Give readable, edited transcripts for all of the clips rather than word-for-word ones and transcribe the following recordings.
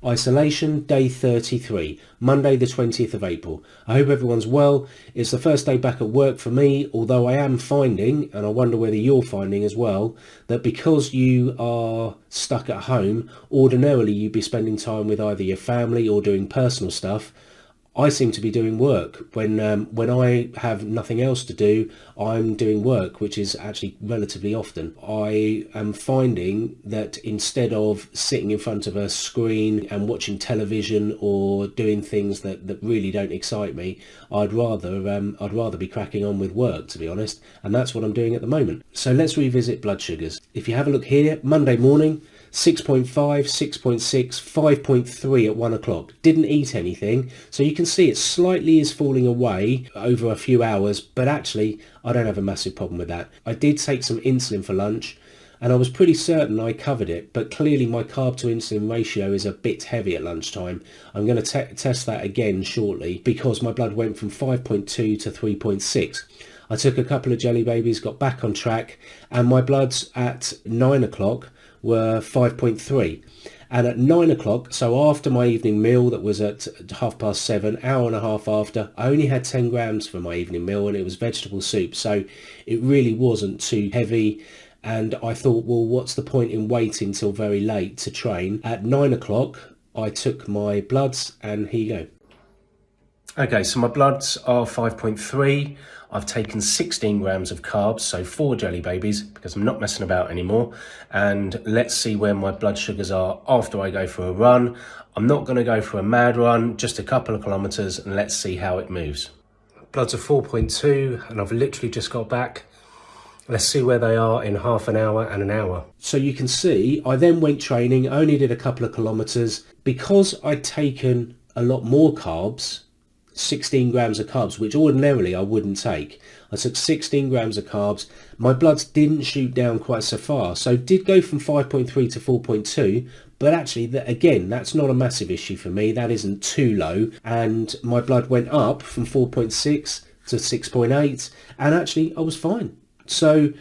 Isolation day 33, Monday the 20th of April. I hope everyone's well. It's the first day back at work for me, although I am finding, and I wonder whether you're finding as well, that because you are stuck at home, ordinarily you'd be spending time with either your family or doing personal stuff. I seem to be doing work. When I have nothing else to do, I'm doing work, which is actually relatively often. I am finding that instead of sitting in front of a screen and watching television or doing things that really don't excite me, I'd rather be cracking on with work, to be honest, and that's what I'm doing at the moment. So let's revisit blood sugars. If you have a look here, Monday morning, 6.5, 6.6, 5.3 at 1 o'clock. Didn't eat anything, so you can see it slightly is falling away over a few hours, but actually I don't have a massive problem with that. I did take some insulin for lunch and I was pretty certain I covered it, but clearly my carb to insulin ratio is a bit heavy at lunchtime. I'm going to test that again shortly because my blood went from 5.2 to 3.6. I took a couple of jelly babies, got back on track, and my bloods at 9 o'clock were 5.3, and at 9 o'clock, so after my evening meal that was at 7:30, hour and a half after, I only had 10 grams for my evening meal and it was vegetable soup, so it really wasn't too heavy. And I thought, well, what's the point in waiting till very late to train? At 9 o'clock I took my bloods and here you go. Okay, so my bloods are 5.3. I've taken 16 grams of carbs, so 4 jelly babies, because I'm not messing about anymore. And let's see where my blood sugars are after I go for a run. I'm not going to go for a mad run, just a couple of kilometers, and let's see how it moves. Bloods are 4.2, and I've literally just got back. Let's see where they are in half an hour and an hour. So you can see, I then went training, only did a couple of kilometers. Because I'd taken a lot more carbs, 16 grams of carbs, which ordinarily I wouldn't take. I took 16 grams of carbs. My bloods didn't shoot down quite so far, so did go from 5.3 to 4.2, but actually, again, that's not a massive issue for me. That isn't too low, and my blood went up from 4.6 to 6.8, and actually I was fine. So,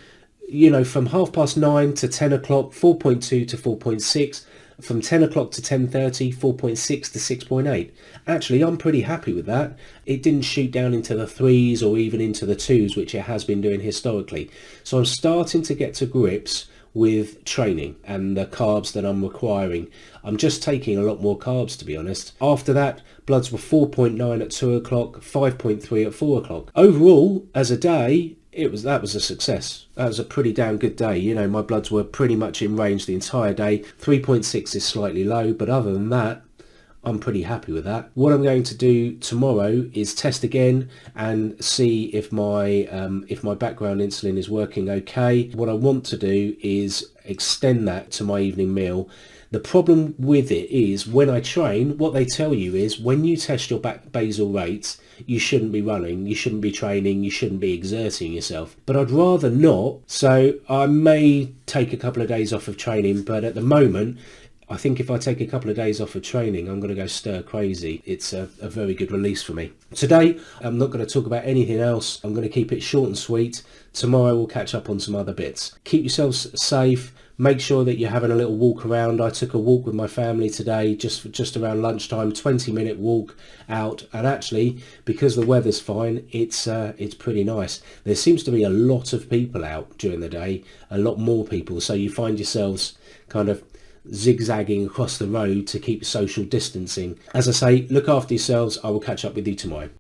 you know, from 9:30 to 10 o'clock, 4.2 to 4.6, from 10 o'clock to 10:30, 4.6 to 6.8. Actually, I'm pretty happy with that. It didn't shoot down into the 3s or even into the 2s, which it has been doing historically. So I'm starting to get to grips with training and the carbs that I'm requiring. I'm just taking a lot more carbs, to be honest. After that, bloods were 4.9 at 2 o'clock, 5.3 at 4 o'clock. Overall, as a day, that was a success. That was a pretty damn good day. You know, my bloods were pretty much in range the entire day. 3.6 is slightly low, but other than that, I'm pretty happy with that. What I'm going to do tomorrow is test again and see if my background insulin is working okay. What I want to do is extend that to my evening meal. The problem with it is when I train, what they tell you is when you test your basal rates, you shouldn't be running, you shouldn't be training, you shouldn't be exerting yourself. But I'd rather not, so I may take a couple of days off of training, but at the moment, I think if I take a couple of days off of training, I'm going to go stir crazy. It's a very good release for me. Today, I'm not going to talk about anything else. I'm going to keep it short and sweet. Tomorrow, we'll catch up on some other bits. Keep yourselves safe. Make sure that you're having a little walk around. I took a walk with my family today, just around lunchtime, 20-minute walk out. And actually, because the weather's fine, it's pretty nice. There seems to be a lot of people out during the day, a lot more people. So you find yourselves kind of zigzagging across the road to keep social distancing. As I say, look after yourselves. I will catch up with you tomorrow.